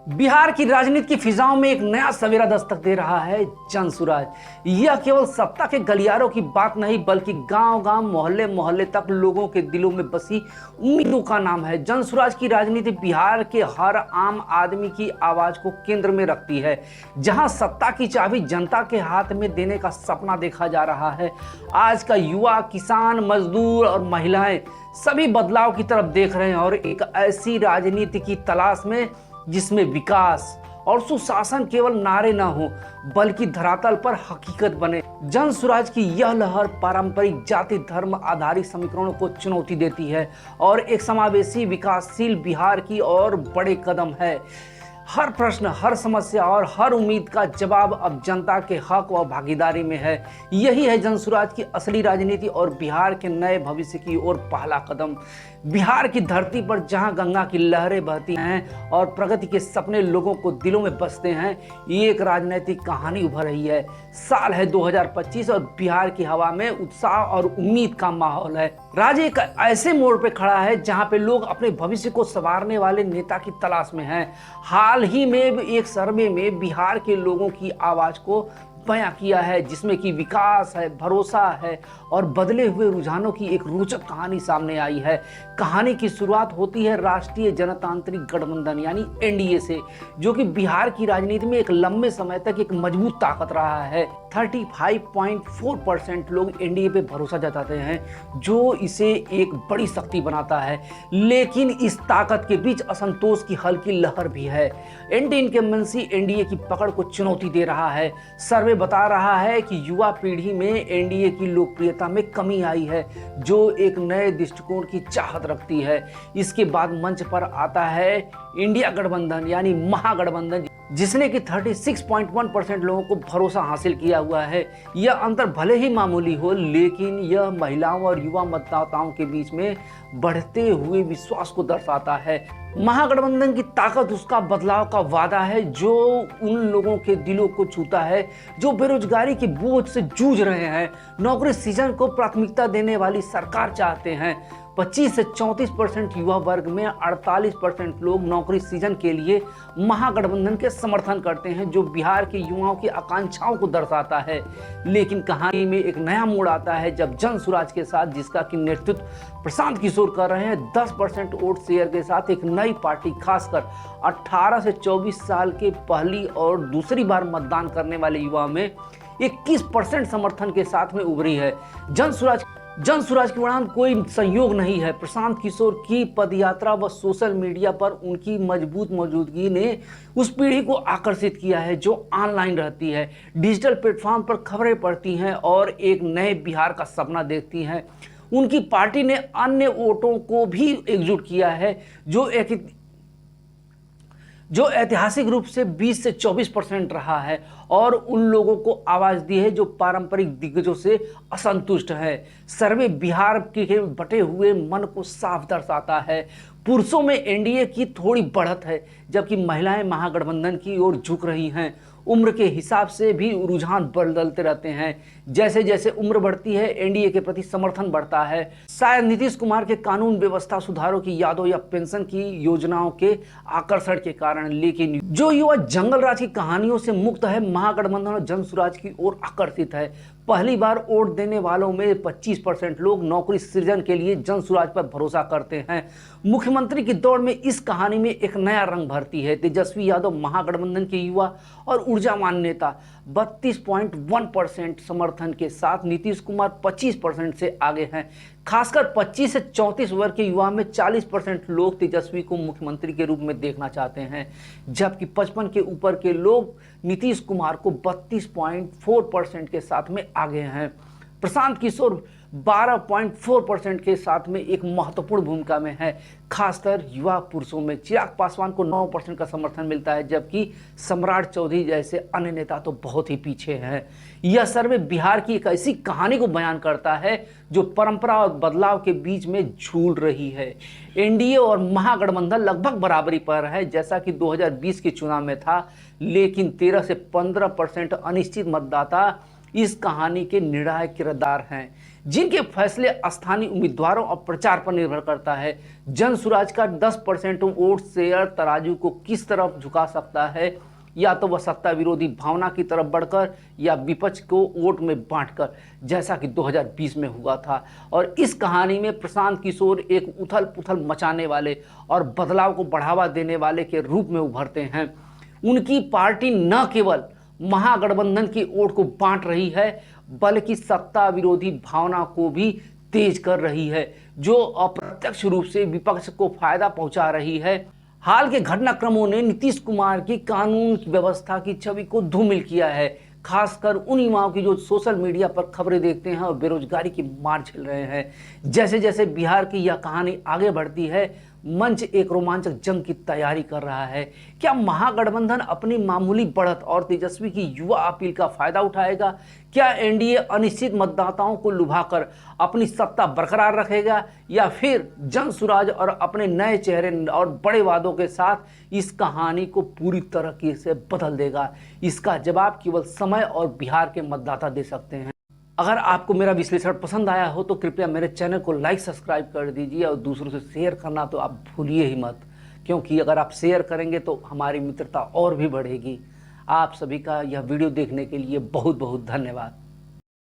बिहार की राजनीति की फिजाओं में एक नया सवेरा दस्तक दे रहा है जनसुराज। यह केवल सत्ता के गलियारों की बात नहीं बल्कि गांव-गांव, मोहल्ले-मोहल्ले तक लोगों के दिलों में बसी उम्मीदों का नाम है। जनसुराज की राजनीति बिहार के हर आम आदमी की आवाज को केंद्र में रखती है। जहां सत्ता की चाबी जनता के हाथ में देने का सपना देखा जा रहा है, आज का युवा, किसान, मजदूर और महिलाएं सभी बदलाव की तरफ देख रहे हैं और एक ऐसी राजनीति की तलाश में जिसमें विकास और सुशासन केवल नारे न हो बल्कि धरातल पर हकीकत बने। जनसुराज की यह लहर पारंपरिक जाति धर्म आधारित समीकरणों को चुनौती देती है और एक समावेशी विकासशील बिहार की ओर बड़े कदम है। हर प्रश्न, हर समस्या और हर उम्मीद का जवाब अब जनता के हक व भागीदारी में है। यही है जनसुराज की असली राजनीति और बिहार के नए भविष्य की ओर पहला कदम। बिहार की धरती पर जहां गंगा की लहरें बहती हैं और प्रगति के सपने लोगों को दिलों में बसते हैं, ये एक राजनीतिक कहानी उभर रही है। साल है 2025 और बिहार की हवा में उत्साह और उम्मीद का माहौल है। राज्य एक ऐसे मोड़ पे खड़ा है जहां पे लोग अपने भविष्य को संवारने वाले नेता की तलाश में हैं। हाल ही में एक सर्वे में बिहार के लोगों की आवाज को बयां किया है, जिसमें कि विकास है, भरोसा है और बदले हुए रुझानों की एक रोचक कहानी सामने आई है। कहानी की शुरुआत होती है राष्ट्रीय जनतांत्रिक गठबंधन यानी एनडीए से, जो कि बिहार की राजनीति में एक लंबे समय तक एक मजबूत ताकत रहा है। 35.4% लोग एनडीए पे भरोसा जताते हैं, जो इसे एक बड़ी शक्ति बनाता है। लेकिन इस ताकत के बीच असंतोष की हल्की लहर भी है। एंटी इनकम्बेंसी एनडीए की पकड़ को चुनौती दे रहा है। सर्वे बता रहा है कि युवा पीढ़ी में एनडीए की लोकप्रियता में कमी आई है, जो एक नए दृष्टिकोण की चाहत रखती है। इसके बाद मंच पर आता है इंडिया गठबंधन यानी महागठबंधन, जिसने कि 36.1% लोगों को भरोसा हासिल किया हुआ है। यह अंतर भले ही मामूली हो, लेकिन यह महिलाओं और युवा मतदाताओं के बीच में बढ़ते हुए विश्वास को दर्शाता है। महागठबंधन की ताकत उसका बदलाव का वादा है, जो उन लोगों के दिलों को छूता है जो बेरोजगारी के बोझ से जूझ रहे हैं, नौकरी सृजन को प्राथमिकता देने वाली सरकार चाहते हैं। 25 से 34% युवा वर्ग में 48% लोग नौकरी सृजन के लिए महागठबंधन के समर्थन करते हैं, जो बिहार के युवाओं की आकांक्षाओं को दर्शाता है। लेकिन कहानी में एक नया मोड़ आता है जब जनसुराज के साथ, जिसका कि नेतृत्व प्रशांत किशोर कर रहे हैं, 10% वोट शेयर के साथ एक नई पार्टी, खासकर 18 से 24 साल के पहली और दूसरी बार मतदान करने वाले युवाओं में 21% समर्थन के साथ में उभरी है। जनसुराज की उड़ान कोई संयोग नहीं है। प्रशांत किशोर की पदयात्रा व सोशल मीडिया पर उनकी मजबूत मौजूदगी ने उस पीढ़ी को आकर्षित किया है जो ऑनलाइन रहती है, डिजिटल प्लेटफॉर्म पर खबरें पढ़ती हैं और एक नए बिहार का सपना देखती हैं। उनकी पार्टी ने अन्य वोटों को भी एकजुट किया है, जो ऐतिहासिक रूप से 20 से 24% रहा है और उन लोगों को आवाज दी है जो पारंपरिक दिग्गजों से असंतुष्ट है। सर्वे बिहार के बटे हुए मन को साफ दर्शाता है। पुरुषों में एनडीए की थोड़ी बढ़त है, जबकि महिलाएं महागठबंधन की ओर झुक रही हैं। उम्र के हिसाब से भी रुझान बदलते रहते हैं। जैसे जैसे उम्र बढ़ती है, एनडीए के प्रति समर्थन बढ़ता है। शायद नीतीश कुमार के कानून व्यवस्था सुधारों की यादों या पेंशन की योजनाओं के आकर्षण के कारण, लेकिन जो युवा जंगल राज की कहानियों से मुक्त है, महागठबंधन और जनसुराज की ओर आकर्षित है। पहली बार वोट देने वालों में 25% लोग नौकरी सृजन के लिए जनसुराज पर भरोसा करते हैं। मुख्यमंत्री की दौड़ में इस कहानी में एक नया रंग भरती है। तेजस्वी यादव महागठबंधन के युवा और ऊर्जावान नेता 32.1% समर्थन के साथ, नीतीश कुमार 25% से आगे हैं। खासकर 25 से 34 वर्ग के युवा में 40% लोग तेजस्वी को मुख्यमंत्री के रूप में देखना चाहते हैं, जबकि 55 के ऊपर के लोग नीतीश कुमार को 32.4% के साथ में आगे हैं। प्रशांत किशोर 12.4% के साथ में एक महत्वपूर्ण भूमिका में है, खासकर युवा पुरुषों में। चिराग पासवान को 9% का समर्थन मिलता है, जबकि सम्राट चौधरी जैसे अन्य नेता तो बहुत ही पीछे हैं। यह सर्वे बिहार की एक ऐसी कहानी को बयान करता है जो परंपरा और बदलाव के बीच में झूल रही है। एनडीए और महागठबंधन लगभग बराबरी पर है, जैसा कि 2020 के चुनाव में था, लेकिन 13 से 15% अनिश्चित मतदाता इस कहानी के निर्णायक किरदार हैं। जिनके फैसले स्थानीय उम्मीदवारों और प्रचार पर निर्भर करता है। जनसुराज का 10% वोट शेयर तराजू को किस तरफ झुका सकता है, या तो वह सत्ता विरोधी भावना की तरफ बढ़कर या विपक्ष को वोट में बांटकर, जैसा कि 2020 में हुआ था। और इस कहानी में प्रशांत किशोर एक उथल पुथल मचाने वाले और बदलाव को बढ़ावा देने वाले के रूप में उभरते हैं। उनकी पार्टी न केवल महागठबंधन की वोट को बांट रही है, बल्कि सत्ता विरोधी भावना को भी तेज कर रही है, जो अप्रत्यक्ष रूप से विपक्ष को फायदा पहुंचा रही है। हाल के घटनाक्रमों ने नीतीश कुमार की कानून की व्यवस्था की छवि को धूमिल किया है, खासकर उन युवाओं की जो सोशल मीडिया पर खबरें देखते हैं और बेरोजगारी की मार झेल रहे हैं। जैसे जैसे बिहार की यह कहानी आगे बढ़ती है, मंच एक रोमांचक जंग की तैयारी कर रहा है। क्या महागठबंधन अपनी मामूली बढ़त और तेजस्वी की युवा अपील का फायदा उठाएगा? क्या एनडीए अनिश्चित मतदाताओं को लुभाकर अपनी सत्ता बरकरार रखेगा, या फिर जनसुराज और अपने नए चेहरे और बड़े वादों के साथ इस कहानी को पूरी तरीके से बदल देगा? इसका जवाब केवल समय और बिहार के मतदाता दे सकते हैं। अगर आपको मेरा विश्लेषण पसंद आया हो तो कृपया मेरे चैनल को लाइक सब्सक्राइब कर दीजिए और दूसरों से शेयर करना तो आप भूलिए ही मत, क्योंकि अगर आप शेयर करेंगे तो हमारी मित्रता और भी बढ़ेगी। आप सभी का यह वीडियो देखने के लिए बहुत बहुत धन्यवाद।